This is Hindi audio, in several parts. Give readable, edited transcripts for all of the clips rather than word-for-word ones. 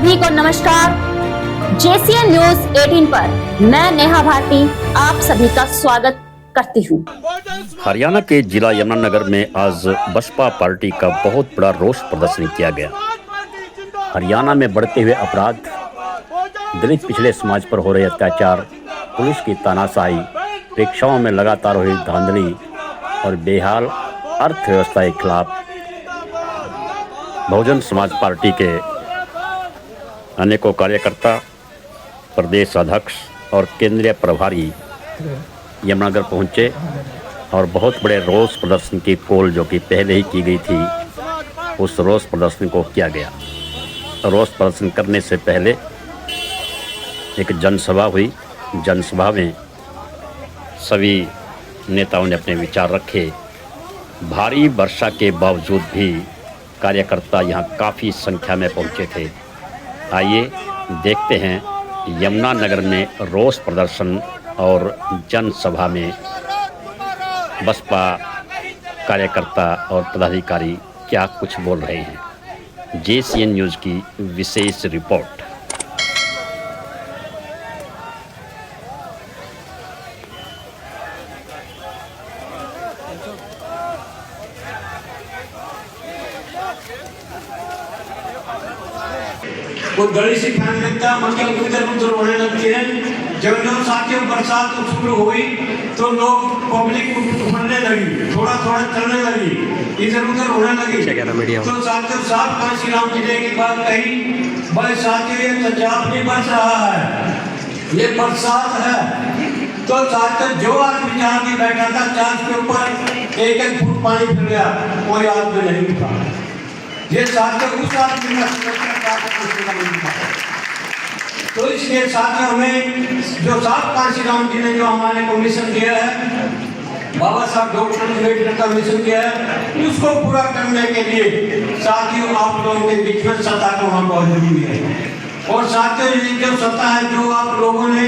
सभी को नमस्कार। जेसीएन न्यूज 18 पर मैं नेहा भारती आप सभी का स्वागत करती हूँ। हरियाणा के जिला यमुनानगर में आज बसपा पार्टी का बहुत बड़ा रोष प्रदर्शन किया गया। हरियाणा में बढ़ते हुए अपराध, दलित पिछड़े समाज पर हो रहे अत्याचार, पुलिस की तानाशाही, परीक्षाओं में लगातार हुई धांधली और बेहाल अर्थव्यवस्था के खिलाफ बहुजन समाज पार्टी के अनेकों कार्यकर्ता, प्रदेश अध्यक्ष और केंद्रीय प्रभारी यमुनानगर पहुंचे और बहुत बड़े रोष प्रदर्शन की पोल जो कि पहले ही की गई थी, उस रोष प्रदर्शन को किया गया। रोष प्रदर्शन करने से पहले एक जनसभा हुई। जनसभा में सभी नेताओं ने अपने विचार रखे। भारी वर्षा के बावजूद भी कार्यकर्ता यहाँ काफ़ी संख्या में पहुँचे थे। आइए देखते हैं यमुनानगर में रोष प्रदर्शन और जनसभा में बसपा कार्यकर्ता और पदाधिकारी क्या कुछ बोल रहे हैं। जेसीएन न्यूज़ की विशेष रिपोर्ट। वो गली से खाने लगता है, मक्खियाँ इधर उधर होने लगती है। जब साथियों बरसात शुरू हुई तो लोग पब्लिक उमड़ने लगी, थोड़ा थोड़ा चलने लगी, इधर उधर होने लगी। तो साथियों साहब कांशीराम जिले की बात कही, भाई साथियों ये पंजाब नहीं बरस रहा है, ये बरसात है। तो साथियों जो आदमी जहाँ भी बैठा था चांद के ऊपर एक एक फुट पानी फिर गया, कोई आदमी नहीं था। ये साथियों उस आदमी का तो इसलिए साथियों हमें जो साहब कांशीराम जी ने जो हमारे को मिशन दिया है, बाबा साहब डॉक्टर अम्बेडकर का मिशन दिया है, उसको पूरा करने के लिए साथियों आप लोगों के बीच में सत्ता का होना बहुत जरूरी है। और साथियों ये जो सत्ता है जो आप लोगों ने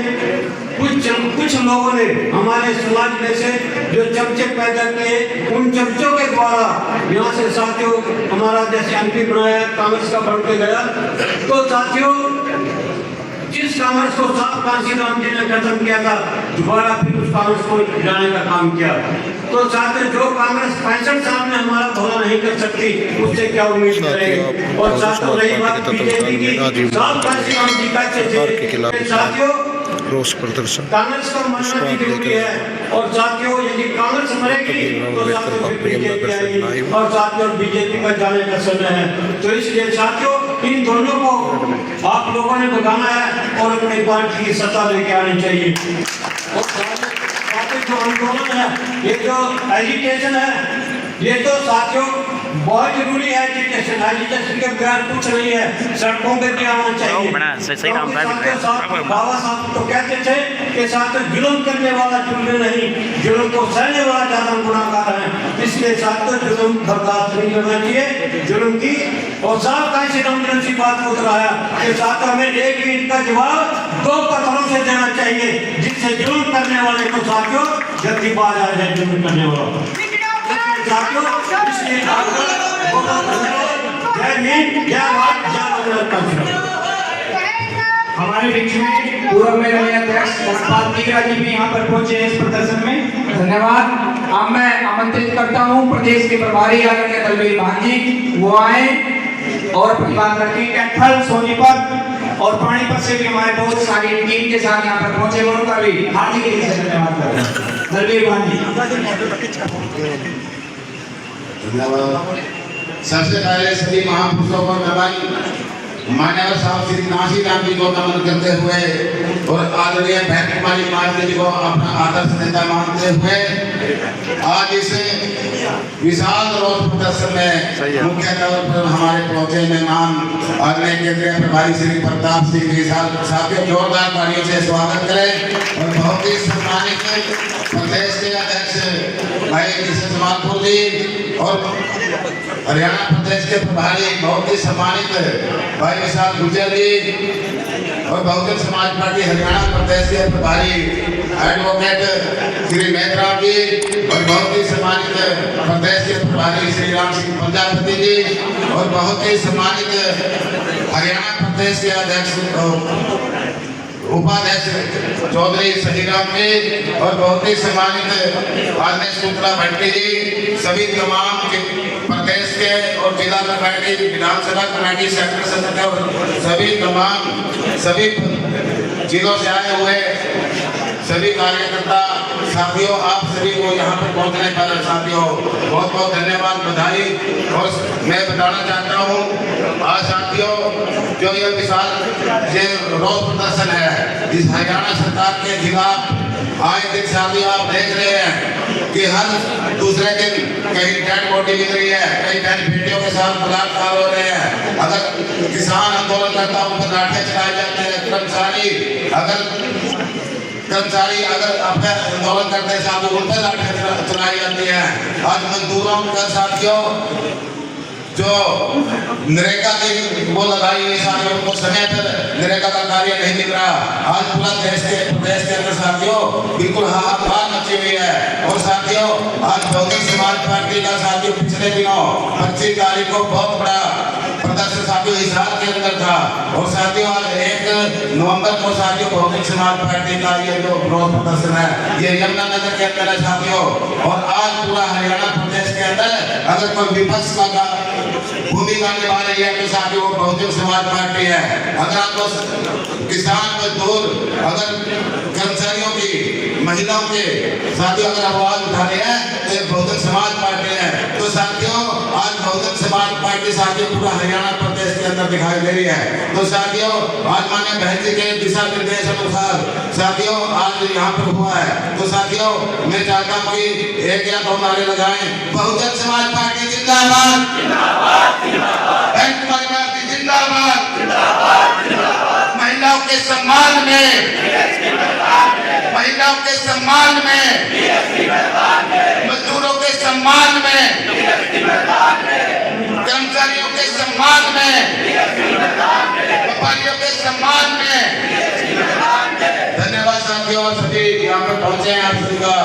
कुछ लोगों ने हमारे समाज में से जो चमचे पैदा किए, उन चमचों के द्वारा यहाँ से साथियों हमारा जैसे एमपी बनाया, कांग्रेस का बढ़ के गया। तो साथियों जिस कांग्रेस को साहब कांशीराम जी ने खत्म किया था, दोबारा फिर उस कांग्रेस को गिराने का काम किया। तो साथियों जो कांग्रेस 65 साल में हमारा भला नहीं कर सकती, उससे क्या उम्मीद करेंगे। और साथियों रही बात बीजेपी की, साहब कांशीराम जी का साथियों रोष प्रदर्शन कांग्रेस का मरना भी जरूरी है। और साथियों यदि कांग्रेस मरेगी तो साथियों बीजेपी आएगी, और साथियों बीजेपी का जाने का समय है। तो इसलिए साथियों इन दोनों को आप लोगों ने भगाना है और अपनी पार्टी की सत्ता लेके आनी चाहिए। और साथियों जो आंदोलन है, ये जो एजुकेशन है, ये तो साथियों बहुत जरूरी है। एजुकेशन के बगैर कुछ नहीं है, सड़कों पे भी आना चाहिए। बाबा साहब तो कहते थे कि साथ जुल्म करने वाला जुल्म नहीं, जुल्म को सहने वाला ज्यादा गुनाहगार है। इसलिए साथ जुल्म बर्दाश्त नहीं करना चाहिए, जुल्म की। और साहब कांशीराम ने उसी बात को दोहराया कि साथ हमें एक ईंट का जवाब 2 पत्थरों से देना चाहिए, जिससे जुल्म करने वाले को साथियों जल्दी बाज आ जाए जुल्म करने वाला। हमारे बीच में पूर्व में रहे अध्यक्ष धर्मपाल मीरा जी भी यहाँ पर पहुंचे इस प्रदर्शन में, धन्यवाद। अब मैं आमंत्रित करता हूँ प्रदेश के प्रभारी आदरणीय दलवीर भांजी, वो आए और प्रतिभाग रखें। कैथल, सोनीपत और पानीपत से भी हमारे बहुत सारी टीम के साथ यहाँ पर पहुंचे, उनका भी हार्दिक रूप से धन्यवाद करते हैं। दलवीर भांजी सबसे पहले सभी महापुरुषों को नमन, मान्यवर साहब श्री कांशीराम जी को नमन करते हुए और आदरणीय बहन कुमारी मार्ग जी को अपना आदर्श नेता मानते हुए आज इस विशाल रोष प्रदर्शन में मुख्य तौर पर हमारे पहुंचे मेहमान आदरणीय केंद्रीय प्रभारी श्री प्रताप सिंह जी साथियों जोरदार तालियों से स्वागत करें। और बहुत ही सम्मानित प्रदेश के अध्यक्ष भाई किशन मालपुर जी और हरियाणा प्रदेश के प्रभारी बहुत ही सम्मानित भाई विशाल गुर्जर जी और बहुजन समाज पार्टी हरियाणा प्रदेश के प्रभारी एडवोकेट श्री मेहराब जी और बहुत ही सम्मानित प्रदेश के प्रभारी श्री राम सिंह प्रजापति जी और बहुत ही सम्मानित हरियाणा प्रदेश के अध्यक्ष उपाध्यक्ष चौधरी सहीराम जी और बहुत ही सम्मानित आदरणीय सुमित्रा भट्टी जी, सभी तमाम प्रदेश के और जिला कमेटी, विधानसभा कमेटी, सेक्टर सदस्य और सभी जिलों से आए हुए सभी कार्यकर्ता साथियों, आप सभी को यहाँ पर पहुँचने पर साथियों बहुत बहुत धन्यवाद, बधाई। और मैं बताना चाहता हूँ आज साथियों जो ये विशाल ये रोष प्रदर्शन है इस हरियाणा सरकार के खिलाफ, आए दिन साथियों आप देख रहे हैं कि हर दूसरे दिन कहीं डेड बॉडी मिल रही है, कहीं डेड बेटियों के साथ बलात्कार हो रहे हैं। अगर किसान आंदोलन करता उन पर लाठियां चलाए जाते हैं, कर्मचारी अगर अपने आंदोलन करते हैं साथियों उन पर लाठियां चलाई जाती है। आज मजदूरों का साथियों जो नरेगा की वो लगाई हुई साथियों उनको समय पर नरेगा का कार्य नहीं मिल रहा। आज पूरा प्रदेश के अंदर साथियों बिल्कुल हाहाकार मची हुई है। और साथियों आज बहुजन समाज पार्टी का साथियों पिछले दिनों 25 तारीख को बहुत बड़ा प्रदर्शन साथियों हिसार के अंदर था। और साथियों आज 1 नवंबर को साथियों बहुजन समाज पार्टी का ये जो विरोध प्रदर्शन है ये यमुनानगर के अंदर है साथियों। और आज पूरा हरियाणा प्रदेश के अंदर अगर कोई विपक्ष का भूमिका निभा रही है तो साथियों वो बहुजन समाज पार्टी है। अगर आपको किसान मजदूर अगर कर्मचारियों की महिलाओं के साथियों अगर आवाज उठा रहे हैं तो बहुजन समाज पार्टी है। तो साथियों आज बहुजन समाज पार्टी साथियों पूरा हरियाणा प्रदेश के अंदर दिखाई दे रही है। तो साथियों आज माननीय बहन जी के दिशा निर्देश अनुसार साथियों आज यहाँ पर हुआ है। तो साथियों मैं चाहता हूँ कि 1 या 2 नारे लगाएं, बहुजन समाज पार्टी जिंदाबाद, जिंदाबाद, महिलाओं के सम्मान में, महिलाओं के सम्मान में, मजदूरों के सम्मान में, कर्मचारियों के सम्मान में, व्यापारियों के सम्मान में। धन्यवाद साथियों, सभी यहाँ पर पहुंचे हैं, आप सभी का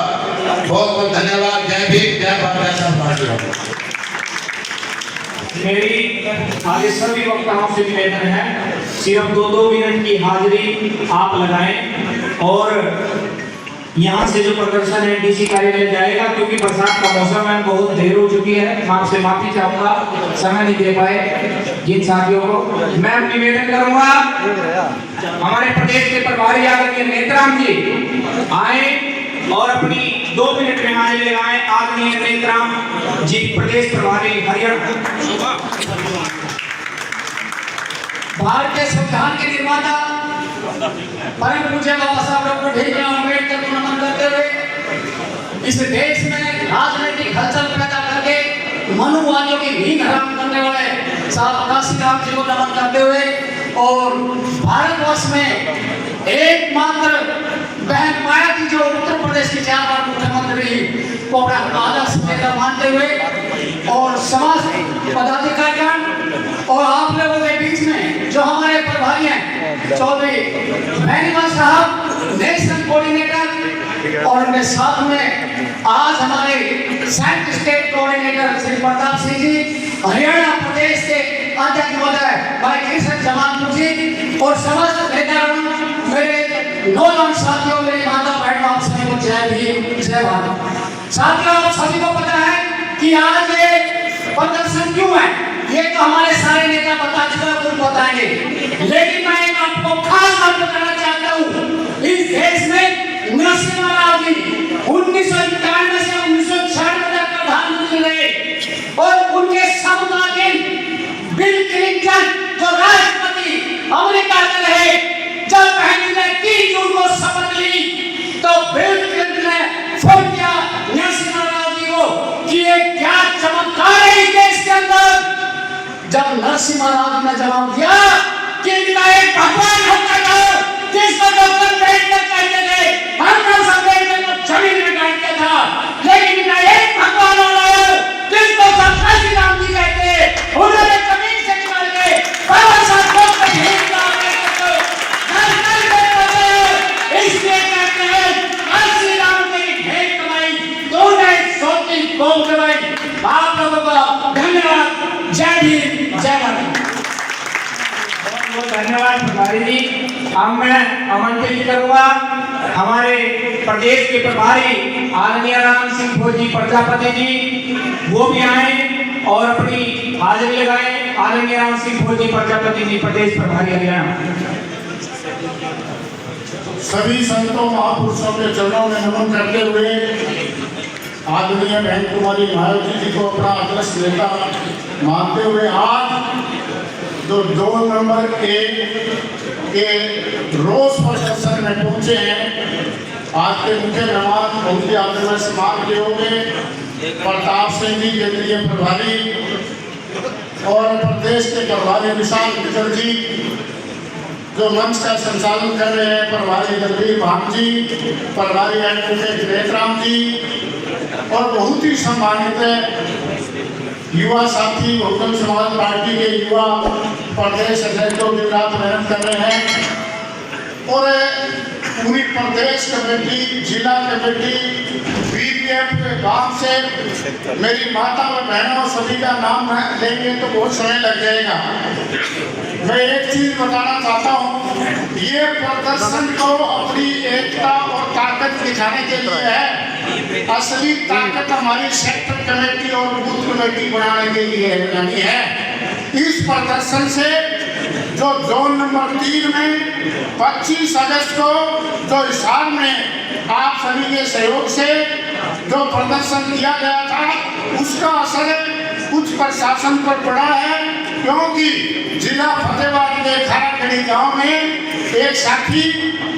बहुत बहुत धन्यवाद। जय भीम, जय भारत। मेरी आगे सभी वक्ताओं से निवेदन है सिर्फ 2-2 मिनट की हाजिरी आप लगाएं और यहाँ से जो प्रदर्शन है डीसी कार्यालय जाएगा, क्योंकि बरसात का मौसम है, बहुत देर हो चुकी है। मैं आपसे माफी चाहूंगा, समय नहीं दे पाए जिन साथियों को। मैं निवेदन करूंगा हमारे प्रदेश के प्रभारी आदरणीय नेत्राम जी आए और अपनी 2 मिनट में हाजिरी लगाएं। आदरणीय नेत्राम जी प्रदेश प्रभारी हरियाणा। भारतीय संविधान के निर्माता परम पूज्य बाबा साहब डॉक्टर भीमराव अम्बेडकर को नमन करते हुए इस देश में राजनीतिक हलचल पैदा करके मनुवादियों की नींद हराम करने वाले साहब काशीराम जी को नमन करते हुए और भारतवर्ष में एकमात्र बहन मायावती जो उत्तर प्रदेश की 4 बार मुख्यमंत्री को अपना आदर्श नेता मानते हुए और समाज पदाधिकारीगण और आप लोगों के बीच में जो हमारे प्रभारी हैं चौधरी महनिमा साहब नेशनल कोऑर्डिनेटर और उनके साथ में आज हमारे central state coordinator Shri Pratap Singh ji, Haryana प्रदेश के अध्यक्ष महोदय भाई कृष्ण जमानपुर जी और समस्त नेतागण, मेरे नौजवान साथियों, मेरी माता बहनों, आप सभी को जय भीम, जय भारत। साथियों आप सभी को पता है कि आज ये प्रदर्शन क्यों है, ये तो हमारे सारे नेता बता चुके हैं, बताएंगे, लेकिन मैं आपको खास बात बताना चाहता हूँ। इस देश में नरसिम्हा राव जी 1991 से 1996 तक प्रधानमंत्री रहे और उनके समकालीन बिल क्लिंटन जो राष्ट्रपति अमेरिका के रहे, जब बहन ने 3 जून को शपथ ली तो बिल क्लिंटन ने फोन किया नरसिम्हा राव जी को कि ये क्या चमत्कार है इस देश के अंदर। जब नरसिम्हा राव जी ने जवाब दिया कि इनका एक भगवान होता था जिसको डॉक्टर अम्बेडकर कहते थे, डॉक्टर अम्बेडकर को जमीन में गाड़ते था, लेकिन इनका एक भगवान होना है जिसको काशीराम जी कहते, उन्होंने जमीन से निकाल के बाबा साहब को भीमराव अम्बेडकर को नरसिम्हा इसलिए कहते हैं काशीराम की ढेर कमाई तूने सोची कौन कमाई। आप लोगों का धन्यवाद। जय भीम, जय भारत। प्रभारी जी। अब मैं आमंत्रित करूंगा हमारे प्रदेश के प्रभारी आदरणीय राम सिंह फौजी प्रजापति जी, वो भी आए और अपनी हाजिरी लगाए। आदरणीय राम सिंह फौजी प्रजापति जी, प्रदेश प्रभारी हरियाणा। सभी संतों महापुरुषों के चरणों में नमन करते हुए आदरणीय बहन कुमारी मायावती जी को अपना आदर्श नेता मानते हुए आज जो जोन नंबर 1 के रोज प्रदर्शन में पहुंचे हैं, आज के मुख्य मेहमान उनके आदर में सम्मान किए होंगे प्रताप सिंह जी केंद्रीय प्रभारी और प्रदेश के प्रभारी विशाल मित्तल जी, जो मंच का संचालन कर रहे हैं प्रभारी दलवीर भाग जी, प्रभारी एडवोकेट नेतराम जी और बहुत ही सम्मानित युवा साथी बहुजन समाज पार्टी के युवा प्रदेश अध्यक्ष जो दिन रात मेहनत कर रहे हैं और पूरी प्रदेश कमेटी, जिला कमेटी, बीपीएफ के गांव से मेरी माता व बहनों सभी का नाम लेंगे तो बहुत समय लग जाएगा। मैं एक चीज बताना चाहता हूँ, ये प्रदर्शन तो अपनी एकता और ताकत दिखाने के लिए है। असली ताकत हमारी सेक्टर कमेटी और बूथ कमेटी बनाने के लिए बनानी है। इस प्रदर्शन से जो जोन नंबर 3 में 25 अगस्त को जो हिसार में आप सभी के सहयोग से जो प्रदर्शन किया गया था, उसका असर कुछ प्रशासन पर पड़ा है, क्योंकि जिला फतेहाबाद के खाराखड़ी गांव में एक साथी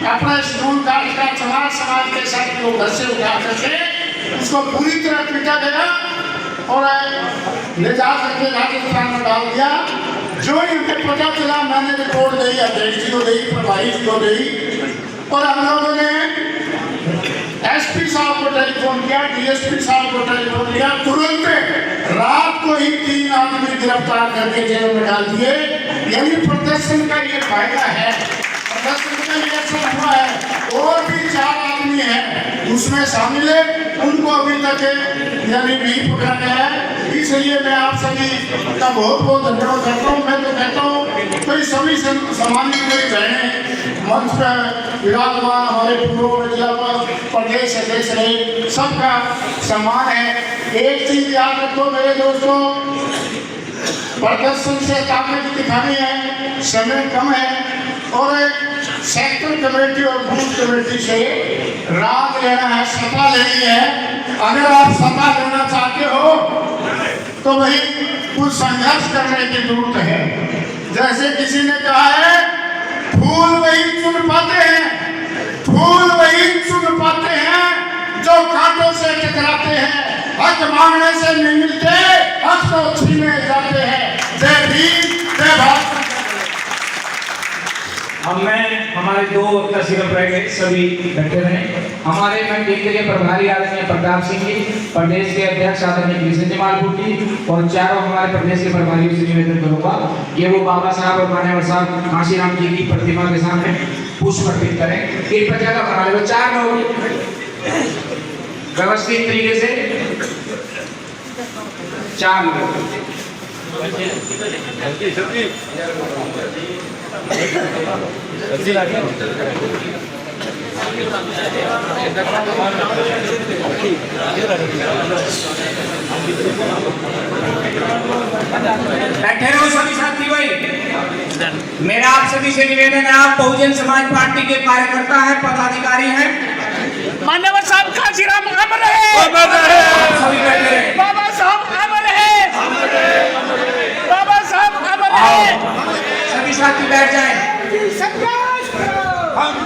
अपना स्कूल काट का चमार समाज के साथी को घर से उठा करके उसको पूरी तरह पीटा गया और ले जा करके राजस्थान में डाल दिया। जो ही हमें पता चला, मैंने रिपोर्ट दी, अध्यक्ष जी को दी, प्रभारी जी को दी और हम लोगों ने एसपी साहब को टेलीफोन किया, डीएसपी साहब को टेलीफोन किया, तुरंत रात को ही 3 आदमी गिरफ्तार करके जेल में डाल दिए। यानी प्रदर्शन का ये फायदा है, प्रदर्शन का ये असर हुआ है। और भी 4 आदमी हैं उसमें शामिल है, उनको अभी तक यानी नहीं पकड़ा गया है। इसलिए मैं आप सभी का बहुत बहुत धन्यवाद करता हूँ। मैं तो कहता हूँ कोई सभी सम्मानित मेरी बहनें मंच पर विराजमान हमारे पूर्व जिला प्रदेश अध्यक्ष रहे, सबका सम्मान है। एक चीज याद रखो मेरे दोस्तों, प्रदर्शन से ताकत दिखानी है, समय कम है और सेक्टर कमेटी और बूथ कमेटी से राग लेना है, सत्ता लेनी है। अगर आप सत्ता लेना चाहते हो तो भाई कुछ संघर्ष करने की जरूरत है। जैसे किसी ने कहा है, फूल वही चुन पाते हैं, फूल वही चुन पाते हैं जो कांटों से टकराते हैं। हक मांगने से नहीं मिलते, हक तो छीने जाते हैं। जय भीम, जय भारत। अब मैं हमारे 2 तहसील रह गए, सभी बैठे रहे। हमारे मैं केंद्रीय प्रभारी आदरणीय प्रताप सिंह जी, प्रदेश के अध्यक्ष आदरणीय कृष्ण जमालपुर जी और 4 हमारे प्रदेश के प्रभारियों से निवेदन करूंगा ये वो बाबा साहब और मान्यवर साहब काशीराम जी की प्रतिमा के सामने पुष्प अर्पित करें। कृपया जगह बना ले, 4 लोग व्यवस्थित तरीके से 4 लोग। बैठे रहो सभी साथी भाई। मेरा आप सभी से निवेदन है, आप बहुजन समाज पार्टी के कार्यकर्ता हैं, पदाधिकारी हैं। मान्यवर साहब काशीराम अमर रहे, सभी बैठे रहे। बाबा साहब अमर रहे, बाबा साहब अमर रहे। सभी साथी बैठ जाएं।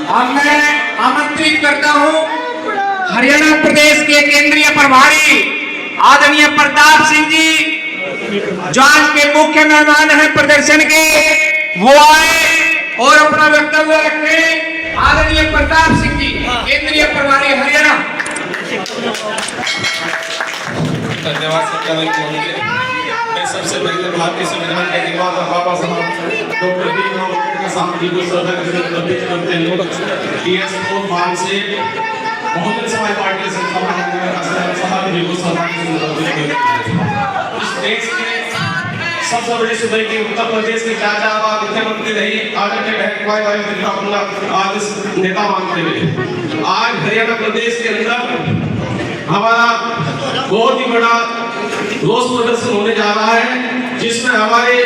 अब मैं आमंत्रित करता हूं हरियाणा प्रदेश के केंद्रीय प्रभारी आदरणीय प्रताप सिंह जी, जो आज के मुख्य मेहमान हैं प्रदर्शन के, वो आए और अपना वक्तव्य रखें। आदरणीय प्रताप सिंह जी, केंद्रीय प्रभारी हरियाणा। धन्यवाद मैं सबसे पहले भारतीय संविधान के निर्माता बाबा साहब डॉक्टर भीमराव अम्बेडकर साहब जी को श्रद्धांजलि करते हैं। डीएस मान से बहुजन समाज पार्टी से साहब जी को श्रद्धांजलि करते हैं। इस देश के सबसे बड़ी सुबह की उत्तर प्रदेश की चाचा मुख्यमंत्री रही आदरणीय बहन कुमारी बाई जिनको अपना आदर्श नेता मानते हुए आज हरियाणा प्रदेश के अंदर हमारा बहुत ही बड़ा रोष प्रदर्शन होने जा रहा है, जिसमें हमारे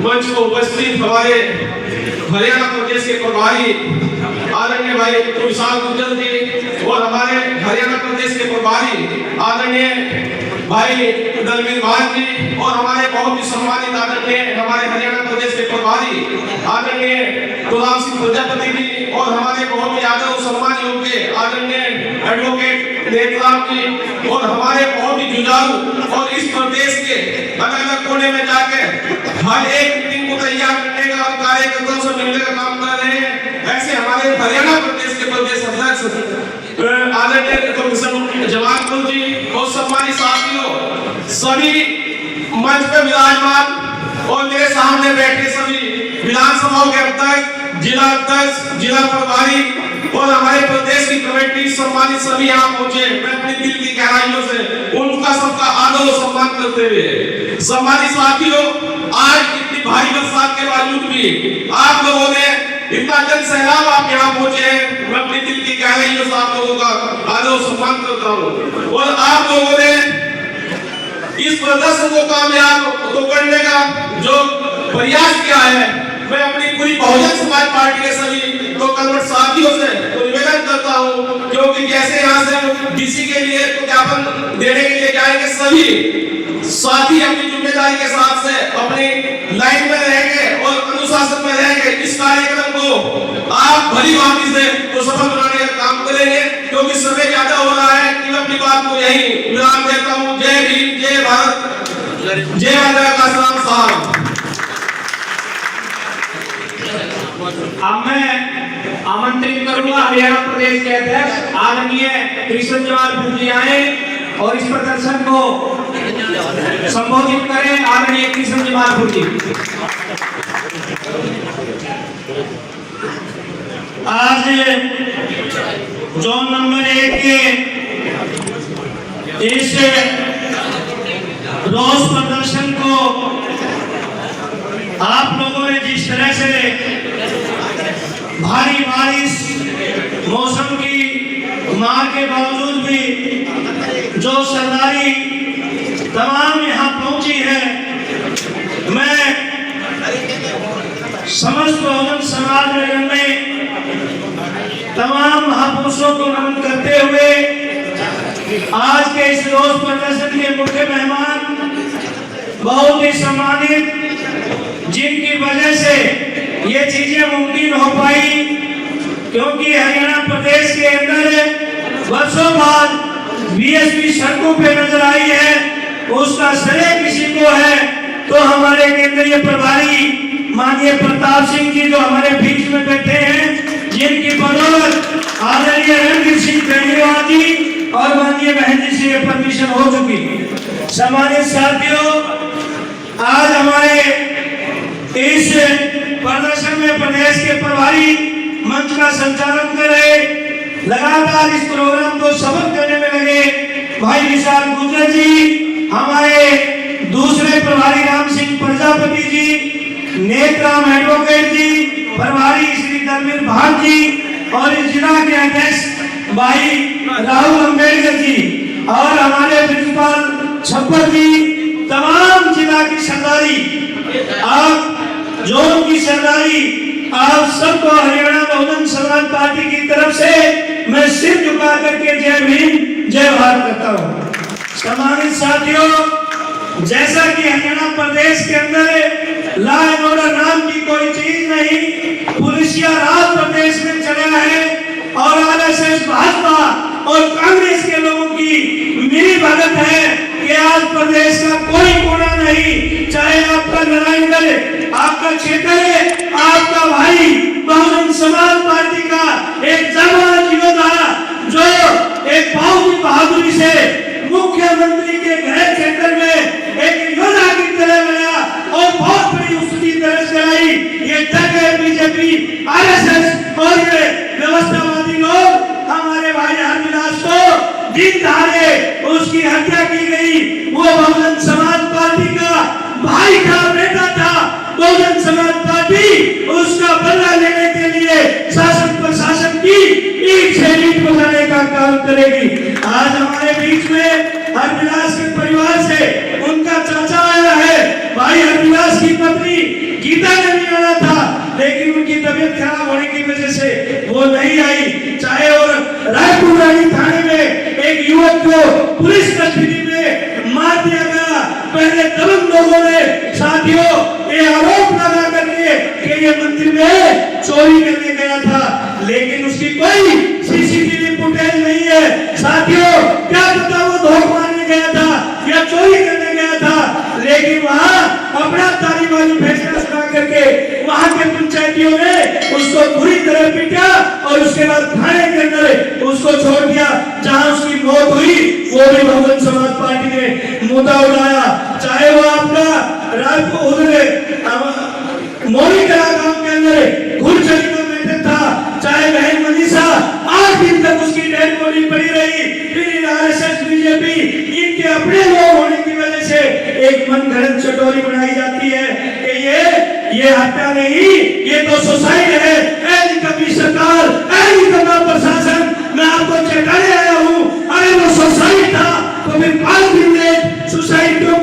मंच को उपस्थित हमारे हरियाणा प्रदेश के प्रभारी आदरणीय भाई विशाल गुर्जर जी और हमारे हरियाणा प्रदेश के प्रभारी आदरणीय भाई दलवीर भान जी और हमारे बहुत ही सम्मानित आदरणीय हमारे हरियाणा प्रदेश के प्रभारी आदरणीय गुलाम सिंह प्रजापति जी और हमारे बहुत ही आदर और सम्मान योग्य आदरणीय एडवोकेट नेतराम जी और हमारे बहुत ही जुझारू और इस प्रदेश के अलग अलग कोने में जाकर हर एक मीटिंग को तैयार करने का और कार्यकर्ताओं से मिलने का काम कर रहे हैं, ऐसे हमारे हरियाणा प्रदेश के प्रदेश अध्यक्ष आदरणीय जवाहरपुर जी और सम्मानित साथियों, सभी मंच पे विराजमान और मेरे सामने बैठे सभी विधानसभाओं के अध्यक्ष, जिला अध्यक्ष, जिला प्रभारी और हमारे प्रदेश की कमेटी सम्मानित सभी यहाँ पहुंचे। मैं अपनी दिल की गहराइयों से उनका सबका आदर और सम्मान करते हुए सम्मानित साथियों, आज इतनी भारी बरसात के बावजूद भी आप लोगों ने इतना जन सैलाब आप यहाँ पहुंचे हैं, मैं अपनी दिल की गहराइयों से आप लोगों का आदर और सम्मान करता हूँ। और आप लोगों ने इस प्रदर्शन को कामयाब तो करने का जो प्रयास किया है, मैं अपनी पूरी बहुजन समाज पार्टी के सभी तो कन्वर्ट साथियों से तो निवेदन करता हूँ, क्योंकि जैसे यहाँ से डीसी के लिए तो ज्ञापन देने के लिए जाएंगे, सभी साथी अपनी जिम्मेदारी के साथ से अपनी लाइन में रहेंगे और अनुशासन में रहेंगे। इस कार्यक्रम को आप भली भांति से तो सफल बनाने का काम करेंगे, क्योंकि समय ज्यादा हो रहा है कि मैं अपनी बात को यही विराम देता हूँ। जय भीम, जय भारत, जय वंदे मातरम साहब। अब मैं आमंत्रित करूंगा हरियाणा प्रदेश के अध्यक्ष आदरणीय कृष्ण जवाहरपुर जी आए और इस प्रदर्शन को संबोधित करें। आदरणीय कृष्ण जवाहरपुर जी। आज जोन नंबर 1 के इस रोष प्रदर्शन को आप लोगों ने जिस तरह से भारी बारिश मौसम की मार के बावजूद भी जो सरदारी तमाम यहाँ पहुंची है, मैं समस्त बहुजन समाज में तमाम महापुरुषों को नमन करते हुए आज के इस रोष प्रदर्शन के मुख्य मेहमान बहुत ही सम्मानित, जिनकी वजह से ये चीजें मुमकिन हो पाई, क्योंकि हरियाणा प्रदेश के अंदर वर्षों बाद बीएसपी सड़कों पे नजर आई है, उसका श्रेय किसी को है तो हमारे केंद्रीय प्रभारी माननीय प्रताप सिंह जी जो हमारे बीच में बैठे हैं, जिनकी बदौलत आदरणीय रणवीर सिंह केजरीवाल जी और माननीय बहन जी से परमिशन हो चुकी। सम्मानित साथियों, आज हमारे इस प्रदर्शन में प्रदेश के प्रभारी मंच का संचालन कर रहे, लगातार इस प्रोग्राम को सफल करने में लगे भाई विशाल गुर्जर जी, हमारे दूसरे प्रभारी राम सिंह प्रजापति जी, नेतराम एडवोकेट जी, प्रभारी श्री दलवीर भान जी और इस जिला के अध्यक्ष भाई राहुल अम्बेडकर जी और हमारे प्रिंसिपल छप्पर जी, तमाम जिला की सरदारी, आप जोन की सरदारी, आप सबको हरियाणा बहुजन समाज पार्टी की तरफ से मैं सिर झुका करके जय भीम जय भारत करता हूँ। सम्मानित साथियों, जैसा कि हरियाणा प्रदेश के अंदर लॉ एंड ऑर्डर नाम की कोई चीज नहीं, पुलिसिया राज प्रदेश में चला है और आरएसएस भाजपा और कांग्रेस के लोगों की मिली भगत है कि आज प्रदेश का कोई कोना नहीं, चाहे आपका नारायणगढ़, आपका क्षेत्र है, आपका भाई बहुजन समाज पार्टी का एक जवान योद्धा जो एक बहुत ही बहादुरी से मुख्यमंत्री के गृह क्षेत्र में एक योद्धा की तरह गया और बहुत बड़ी उसकी तरह से आई। ये जगह बीजेपी, आरएसएस और ये व्यवस्थावादी लोग हमारे भाई हरविलास को दिन दहाड़े उसकी हत्या की गई। वो बहुजन समाज पार्टी का भाई का बेटा था। बहुजन समाज पार्टी उसका बदला लेने के लिए शासन प्रशासन की ईंट से ईंट बजाने का काम करेगी। आज हमारे बीच में हरविलास के परिवार से उनका चाचा आया है। भाई हरविलास की पत्नी गीता ने भी आना था, लेकिन उनकी तबीयत खराब होने की वजह से वो नहीं आई। चाहे और रायपुर रानी थाने में एक युवक को पुलिस कस्टडी में मार दिया गया। पहले दबंग लोगों ने साथियों ये आरोप लगा करके कि ये मंदिर में चोरी करने गया था, लेकिन उसकी कोई सीसीटीवी फुटेज नहीं है। साथियों क्या पता वो धोख मारने गया था या चोरी करने गया था, लेकिन वहां अपना तालीबानी फैसला सुना करके वहां के पंचायतियों ने उसको बुरी तरह पीटा और उसके बाद थाने के अंदर उसको छोड़ दिया। जहां उसकी मौत हुई वो भी बहुजन समाज पार्टी ने मुद्दा उठाया। चाहे वो आपका रायपुर मोरीकला गांव के अंदर घुड़चली का मैटर था, चाहे बहन मनीषा 8 दिन तक उसकी डेड बॉडी पड़ी रही। फिर आरएसएस बीजेपी इनके अपने लोग होने की वजह से एक मनगढ़ंत चटोरी बनाई जाती है कि ये हत्या नहीं, ये तो सुसाइड है। ऐसी कभी सरकार, ऐसी कभी प्रशासन, मैं आपको चेताने आया हूँ। अरे वो सुसाइड था तो फिर 5 दिन में सुसाइड क्यों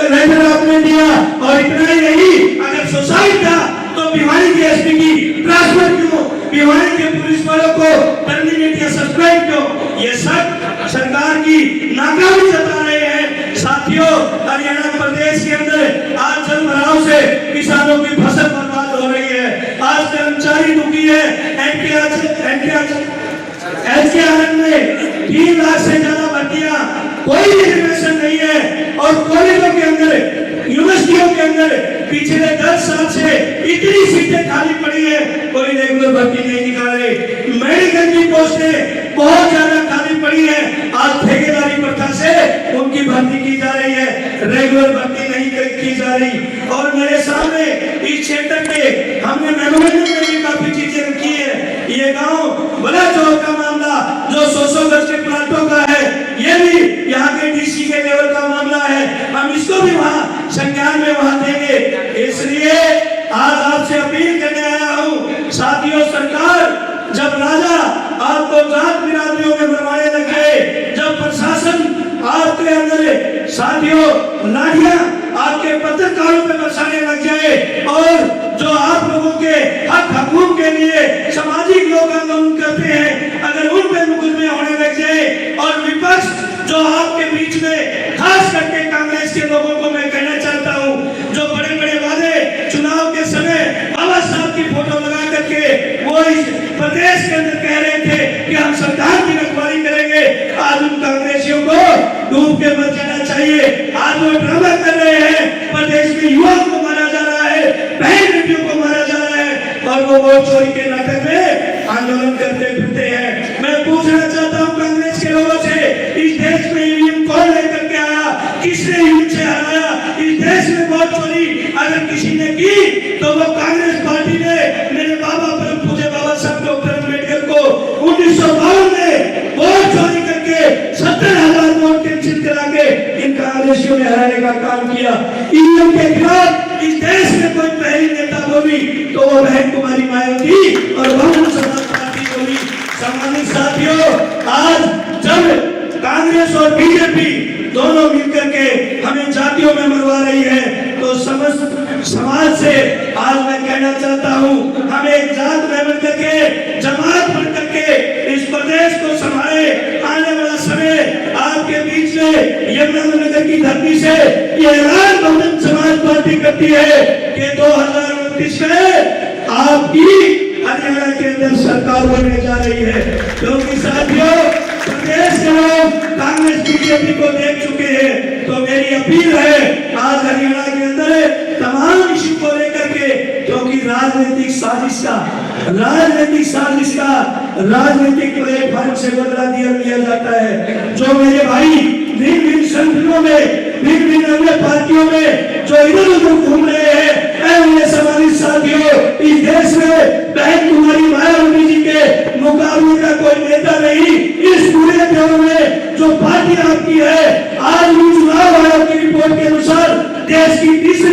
रेफर आपने दिया? और इतना ही नहीं, अगर सुसाइड था तो भिवानी के एसपी की ट्रांसफर क्यों, भिवानी के पुलिस वालों को टर्मिनेट या सस्पेंड क्यों? ये सब सरकार की नाकामी जता रहे हैं। साथियों हरियाणा प्रदेश के अंदर आज जल भराव से किसानों की फसल बर्बाद हो रही है। आज कर्मचारी दुखी है। एचकेआरएन में 3 लाख से ज्यादा भर्तियां, कोई रिजर्वेशन नहीं है। और कॉलेजों के अंदर, यूनिवर्सिटियों के अंदर पिछले 10 साल से इतनी सीटें खाली पड़ी है, कोई रेगुलर भर्ती नहीं निकाल रहे। मेडिकल की पोस्टें बहुत ज्यादा खाली पड़ी है। आज ठेकेदारी प्रथा से उनकी भर्ती की जा रही है, रेगुलर भर्ती नहीं की जा रही। और मेरे सामने इस क्षेत्र के हमने मेमोरेंडम में भी काफी चीजें रखी है। ये गांव बड़ा चौर का मामला जो 100 गज के प्लाटों का है, ये भी यहाँ के डीसी के लेवल का मामला है। हम इसको भी वहाँ संज्ञान में वहाँ देंगे। इसलिए आज आपसे अपील करने आया हूँ। साथियों सरकार जब राजा आपको जात बिरादरियों में मरवाने लग गए, जब प्रशासन आपके अंदर साथियों लाठियां आपके पत्रकारों पे बरसाने लग जाए, और जो आप लोगों के हक हकूक के लिए सामाजिक लोग आंदोलन करते हैं, अगर उन पे मुकदमे होने लग जाए, और विपक्ष जो आपके बीच में खास करके कांग्रेस के लोगों को मैं कहना चाहता हूँ, जो बड़े बड़े वादे चुनाव के समय बाबा साहब की फोटो लगा करके वो इस प्रदेश के अंदर कह रहे थे कि हम संविधान की रखवाली करेंगे, आज उन कांग्रेसियों को डूब के मर जाना चाहिए। आज वो ड्रामा कर रहे हैं, प्रदेश में युवाओं को मारा जा रहा है, बहन बेटियों को मारा जा रहा है, और वो वोट चोरी के नाटक में आंदोलन करते फिरते हैं। मैं पूछना चाहता हूँ कांग्रेस के लोगों से, इस देश में ईवीएम कौन लेकर के आया, किसने ईवीएम से हराया? इस देश में वोट चोरी अगर किसी ने की तो वो कांग्रेस पार्टी ने। मेरे बाबा परम पूज्य बाबा साहब डॉक्टर अम्बेडकर को 1952 में वोट चोरी करके 70,000 वोट कैंसिल करा के इन कांग्रेसियों ने हराने का काम किया। ईवीएम के खिलाफ इस देश में कोई पहली नेता बोली तो वो बहन कुमारी मायावती और बहुजन समाज पार्टी बोली। सम्मानित साथियों, आज जब कांग्रेस और बीजेपी दोनों मिलकर के हमें जातियों में मरवा रही है, तो समस्त समाज से आज मैं कहना चाहता हूँ, हम एक जात में बन करके, जमात बन करके इस प्रदेश को संभाले। आने वाला समय आपके बीच में यमुनानगर की धरती से ये ऐलान बहुजन समाज पार्टी करती है कि 2029 में आपकी हरियाणा के अंदर सरकार बनने जा रही है। क्योंकि साथियों प्रदेश के लोग कांग्रेस बीजेपी को देख चुके हैं, तो मेरी अपील है आज हरियाणा के अंदर तमाम इश्यू को लेकर के, क्योंकि राजनीतिक राजनीतिक प्लेटफॉर्म से बदला लिया जाता है। जो मेरे भाई भिन्न संगठनों में, भिन्न अन्य पार्टियों में जो इधर उधर घूम रहे हैं, समाजिक साथियों, इस देश में बहन कुमारी मायावती जी के मुकाबले का कोई नेता नहीं। इस पूरे देश में जो पार्टी आपकी है, आज भी चुनाव आयोग की रिपोर्ट के अनुसार देश की 30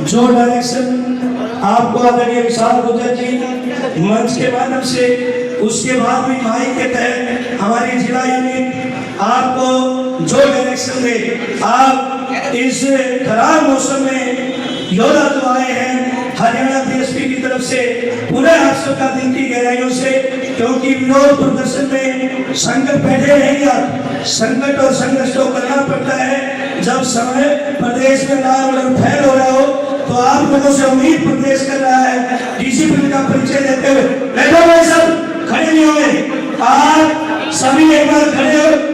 जो डायरेक्शन आपको आदरणीय विशाल गुर्जर जी मंच के माध्यम से, उसके बाद भी भाई के तहत हमारी जिला यूनिट आपको जो डायरेक्शन दे, आप इस खराब मौसम में योद्धा जो आए हैं हरियाणा डीएसपी की तरफ से पूरे आप सबका दिल की गहराइयों से, क्योंकि विरोध प्रदर्शन में संकट बैठे रहेगा, संकट और संघर्ष को करना पड़ता है। जब समय प्रदेश में लाल और फैल हो रहा हो तो आप लोगों से उम्मीद प्रदेश कर रहा है डिसिप्लिन का परिचय देते हुए। बैठो भाई सब, खड़े नहीं होंगे आप सभी, एक बार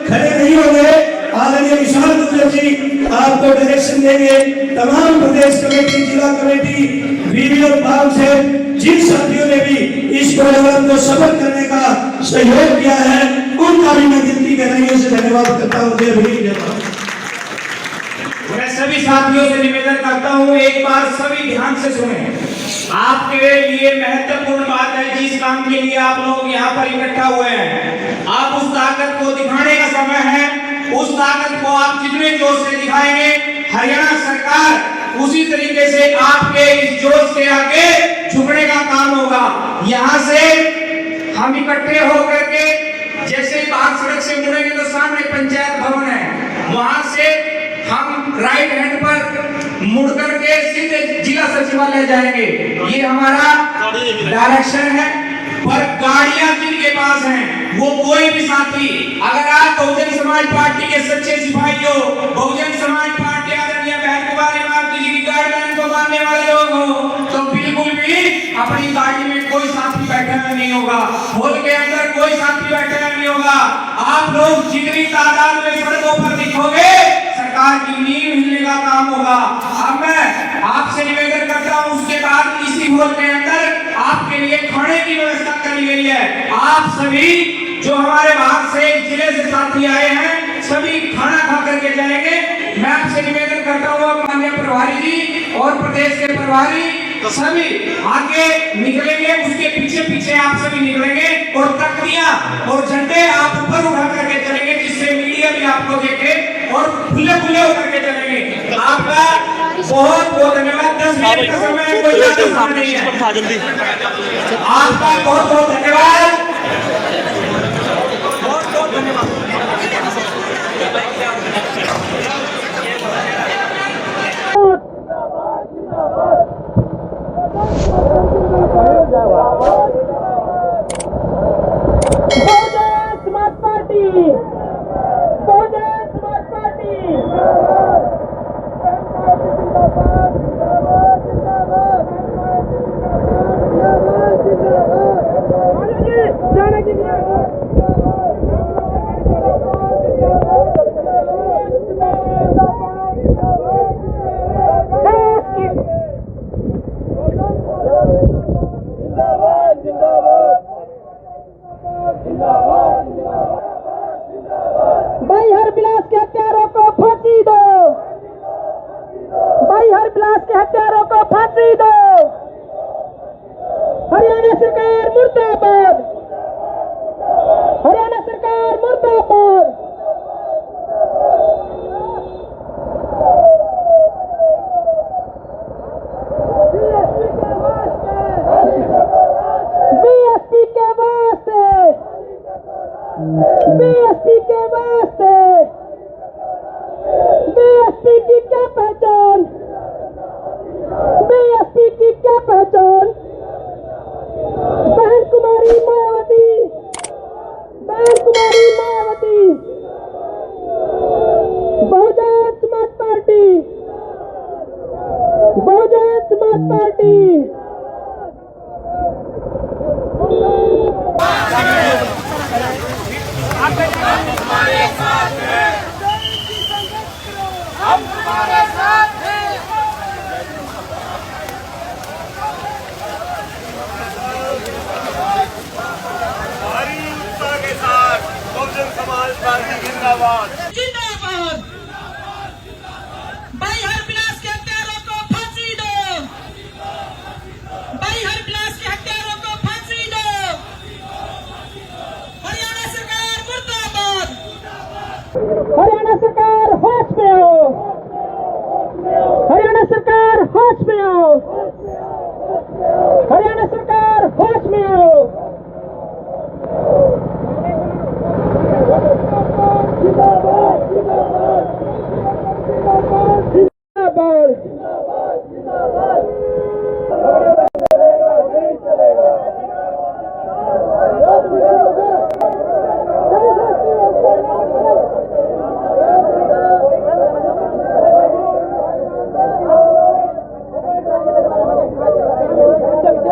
खड़े नहीं होंगे। आदरणीय विशाल गुर्जर जी आपको डायरेक्शन देंगे। तमाम प्रदेश कमेटी, जिला कमेटी, वीडियो भाग से जिन साथियों ने भी इस प्रोग्राम को सफल करने का सहयोग किया है, उनका भी मैं दिल की गहराइयों से धन्यवाद करता हूँ। जय भीम। मैं सभी साथियों से निवेदन करता हूँ, एक बार सभी ध्यान से सुने। आपके लिए महत्वपूर्ण बात है, जिस काम के लिए आप लोग यहाँ पर इकट्ठा हुए हैं, आप उस ताकत को दिखाने का समय है। उस ताकत को आप जितने जोश से दिखाएंगे, हरियाणा सरकार उसी तरीके से आपके इस जोश के आगे झुकने का काम होगा। यहाँ से हम इकट्ठे होकर के जैसे बाहर सड़क से मुड़ेंगे तो सामने पंचायत भवन है, वहां से हम राइट हैंड पर मुड़ करके सीधे जिला सचिवालय जाएंगे। ये हमारा डायरेक्शन है। पर गाड़ियां जिनके पास हैं, वो कोई भी साथी, अगर आप बहुजन समाज पार्टी के सच्चे सिपाही हो, बहुजन समाज पार्टी आदरणीय बहन कुमारी मार्ती जी की गाइडलाइन को मानने वाले लोग हो, तो बिल्कुल भी अपनी गाड़ी में कोई साथी बैठा नहीं होगा, हॉल के अंदर कोई साथी बैठा नहीं होगा। आप लोग जितनी तादाद में सड़कों पर दिखोगे, सरकार की नींव हिलने का काम होगा। अब मैं आपसे निवेदन करता हूं, उसके बाद इसी हॉल के अंदर आपके लिए खाने की व्यवस्था करी गई है। आप सभी जो हमारे बाहर से जिले से साथी आए हैं, सभी खाना खा करके जाएंगे। मैं आपसे निवेदन करता हूँ, माननीय प्रभारी जी और प्रदेश के प्रभारी सभी आगे निकलेंगे, उसके पीछे पीछे आप सभी निकलेंगे और तख्तियां और झंडे आप ऊपर उठा करके चलेंगे, जिससे मीडिया भी आपको देखे और खुले खुले होकर के चलेंगे। आपका बहुत बहुत धन्यवाद। 10 मिनट का समय कोई ज्यादा समय नहीं है। आपका बहुत बहुत धन्यवाद। बहुत बहुत धन्यवाद। भाई हरबिलास के हत्यारों को फांसी दो। भाई हरबिलास के हत्यारों को फांसी दो। हरियाणा सरकार मुर्दाबाद। हरियाणा सरकार मुर्दाबाद। बीएसपी के वास्ते, बीएसपी के वास्ते, बीएसपी की क्या पहचान, बीएसपी की क्या पहचान। बहन कुमारी मायावती, बहन कुमारी मायावती, बहुजन समाज पार्टी, बहुजन समाज पार्टी। हमारे साथ हैं, हम तुम्हारे साथ हैं। हमारी एकता के साथ बहुजन समाज पार्टी जिंदाबाद जिंदाबाद। भाई हरबिलास के हत्यारों को फांसी दो। भाई हरबिलास के हत्यारों को फांसी दो। हरियाणा सरकार मुर्दाबाद। हरियाणा सरकार होश में हो। हरियाणा हरियाणा सरकार होश में आओ, हरियाणा सरकार होश में आओ। जिंदाबाद जिंदाबाद जिंदाबाद जिंदाबाद जिंदाबाद। नहीं चलेगा।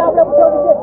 आप लोग